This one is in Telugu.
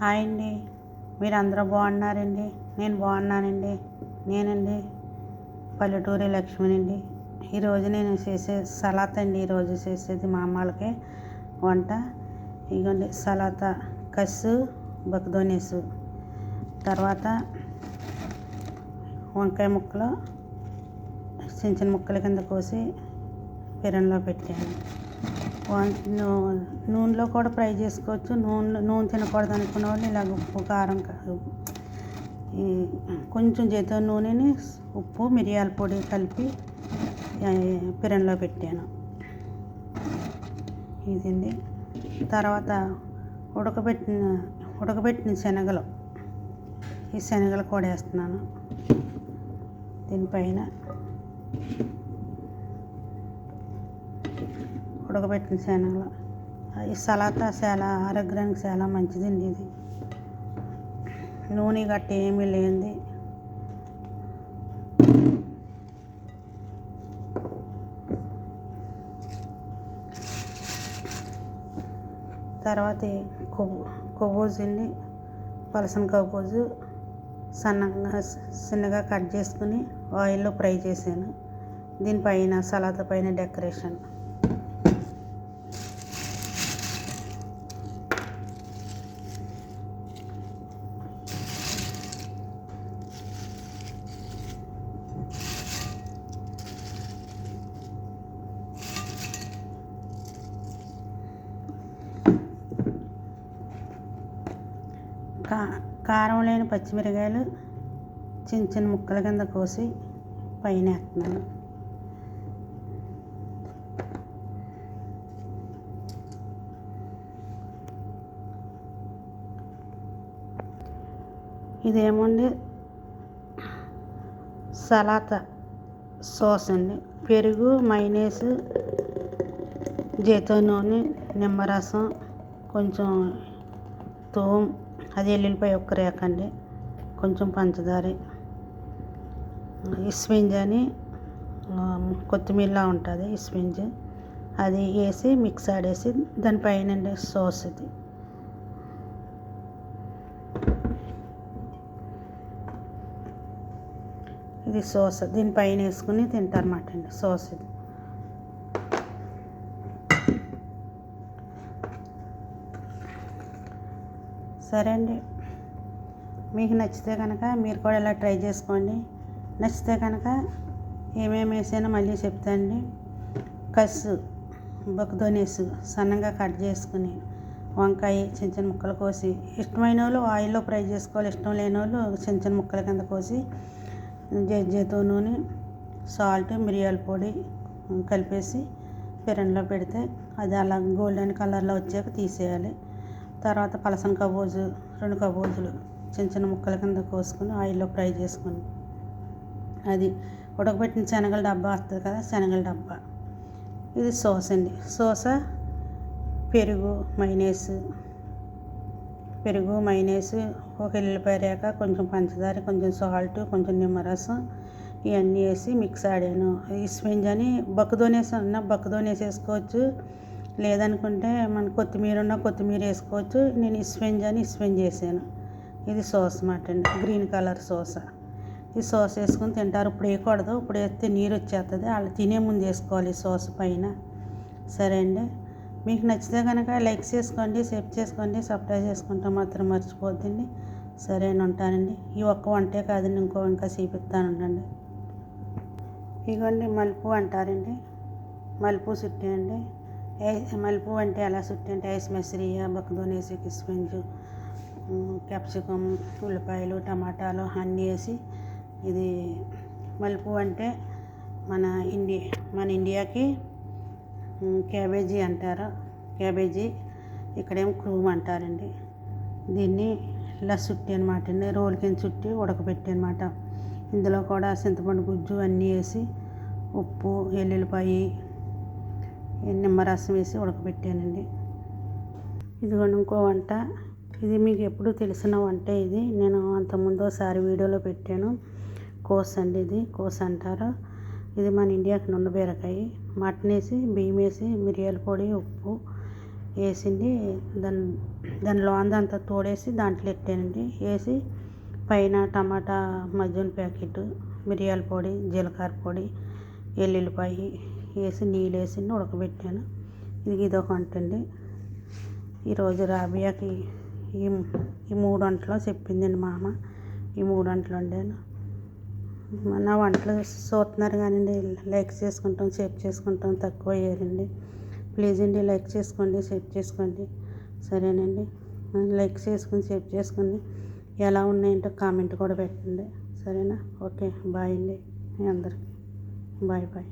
హాయ్ అండి, మీరు అందరూ బాగున్నారండి? నేను బాగున్నానండి. నేనండి పల్లెటూరి లక్ష్మినండి. ఈరోజు నేను చేసే సలాత అండి. ఈరోజు చేసేది మా అమ్మాళ్ళకి వంట. ఇదిగోండి సలాత, కస్సు బక్దోనేసు, తర్వాత వంకాయ ముక్కలు చిన్న చిన్న ముక్కల కింద కోసి పెనంలో పెట్టాను. నూనెలో కూడా ఫ్రై చేసుకోవచ్చు. నూనె తినకూడదు అనుకున్న వాళ్ళు ఇలాగ ఉప్పు కారం కొంచెం జైతున్ నూనెని ఉప్పు మిరియాల పొడి కలిపి పెనంలో పెట్టాను. ఇదండి. తర్వాత ఉడకబెట్టిన శనగలు, ఈ శనగలు కూడా వేస్తున్నాను దీనిపైన. ఉడకబెట్టిన శనగలు, ఈ సలాతా చాలా ఆరోగ్యానికి చాలా మంచిదండి. ఇది నూనె గట్ట ఏమీ లేనిది. తర్వాత కబోజు అండి, పలసన కబోజు చిన్నగా కట్ చేసుకుని ఆయిల్లో ఫ్రై చేశాను. దీనిపైన సలాతా పైన డెకరేషన్. కారం లేని పచ్చిమిరకాయలు చిన్న చిన్న ముక్కల కింద కోసి పైన వేస్తున్నాను. ఇదేమోండి సలాతా సాస్ అండి. పెరుగు, మైనీసు, జైతున్ నూనె, నిమ్మరసం, కొంచెం తోం, అది ఎల్లుల్లిపాయ ఒక్క రేకండి, కొంచెం పంచదార, ఇస్పింజ్ అని కొత్తిమీరలా ఉంటుంది ఇస్పింజ్, అది వేసి మిక్స్ ఆడేసి దానిపైన సాస్. ఇది సాస్ దీనిపైన వేసుకుని తింటారన్నమాట అండి. సాస్ ఇది. సరే అండి, మీకు నచ్చితే కనుక మీరు కూడా ఇలా ట్రై చేసుకోండి. నచ్చితే కనుక ఏమేమి వేసానో మళ్ళీ చెప్తానండి. కస్సు బక్దోనేసు సన్నగా కట్ చేసుకుని, వంకాయ చిన్న చిన్న ముక్కలు కోసి, ఇష్టమైన వాళ్ళు ఆయిల్లో ఫ్రై చేసుకోవాలి, ఇష్టం లేని వాళ్ళు చిన్న చిన్న ముక్కల కింద కోసి జైతున్ నూనె, సాల్ట్, మిరియాల పొడి కలిపేసి పెనంలో పెడితే అది అలా గోల్డెన్ కలర్లో వచ్చాక తీసేయాలి. తర్వాత పలసన కబోజు 2 కబోజులు చిన్న చిన్న ముక్కల కింద కోసుకుని ఆయిల్లో ఫ్రై చేసుకుని, అది ఉడకబెట్టిన శనగల డబ్బా వస్తుంది కదా, శనగల డబ్బా. ఇది సాస్ అండి. పెరుగు మైనీసు, ఒక ఎల్లుల్లిపాయ రేక, కొంచెం పంచదార, కొంచెం సాల్ట్, కొంచెం నిమ్మరసం, ఇవన్నీ వేసి మిక్స్ ఆడాను. ఇస్పింజ్ అని బక్దోనేసి వేసుకోవచ్చు, లేదనుకుంటే మన కొత్తిమీర వేసుకోవచ్చు. నేను ఇస్పింజ్ వేసాను. ఇది సాస్ మాట అండి, గ్రీన్ కలర్ సాస్. ఈ సాస్ వేసుకొని తింటారు. ఇప్పుడు వేయకూడదు, ఇప్పుడు వేస్తే నీరు వచ్చేస్తుంది. వాళ్ళు తినే ముందు వేసుకోవాలి ఈ సాస్ పైన. సరే అండి, మీకు నచ్చితే కనుక లైక్ చేసుకోండి, షేర్ చేసుకోండి, సబ్స్క్రైబ్ చేసుకుంటే మాత్రం మర్చిపోద్దండి. సరే అని ఉంటానండి. ఈ ఒక్క వంటే కాదండి, ఇంకా చూపిస్తానండి. ఇదిగోండి మలుపు అంటారండి, మలుపు చుట్టి అండి. మలుపు అంటే ఎలా చుట్టి అంటే ఐస్ మెస్రియా, బక్దోనేసి, ఇస్పింజ్, క్యాప్సికమ్, ఉల్లిపాయలు, టమాటాలు అన్నీ వేసి, ఇది మలుపు అంటే మన ఇండియాకి క్యాబేజీ అంటారు. క్యాబేజీ ఇక్కడేమో క్రూమ్ అంటారండి. దీన్ని ఇలా చుట్టి అనమాట అండి, రోల్ కింద చుట్టి ఉడకబెట్టి అనమాట. ఇందులో కూడా చింతపండు గుజ్జు అన్నీ వేసి, ఉప్పు, ఎల్లుల్లిపాయ, నిమ్మరసం వేసి ఉడకబెట్టానండి. ఇదిగోండి ఇంకో వంట. ఇది మీకు ఎప్పుడు తెలిసిన వంట. ఇది నేను అంతకుముందు ఒకసారి వీడియోలో పెట్టాను. కోస్ అండి, ఇది కోస్ అంటారు. ఇది మన ఇండియాకి నున్న బీరకాయ. మటన్ వేసి, బియ్యం వేసి, మిరియాల పొడి, ఉప్పు వేసింది దానిలో అంతా తోడేసి దాంట్లో పెట్టానండి. వేసి పైన టమాటా మజ్జిగ ప్యాకెట్, మిరియాల పొడి, జీలకర్ర పొడి, ఎల్లుల్లిపాయ వేసి నీళ్ళు వేసి ఉడకబెట్టాను. ఇదొక వంట అండి. ఈరోజు రాబియాకి ఈ 3 వంటలు చెప్పిందండి మా అమ్మ. ఈ 3 వంటలు వండాను. నా వంటలు చూస్తున్నారు కానండి, లైక్ చేసుకుంటాం, షేర్ చేసుకుంటాం తక్కువ అయ్యారండి. ప్లీజ్ అండి లైక్ చేసుకోండి, షేర్ చేసుకోండి. సరేనండి, లైక్ చేసుకుని షేర్ చేసుకోండి. ఎలా ఉన్నాయంటే కామెంట్ కూడా పెట్టండి. సరేనా? ఓకే, బాయ్ అండి అందరికీ. Bye bye.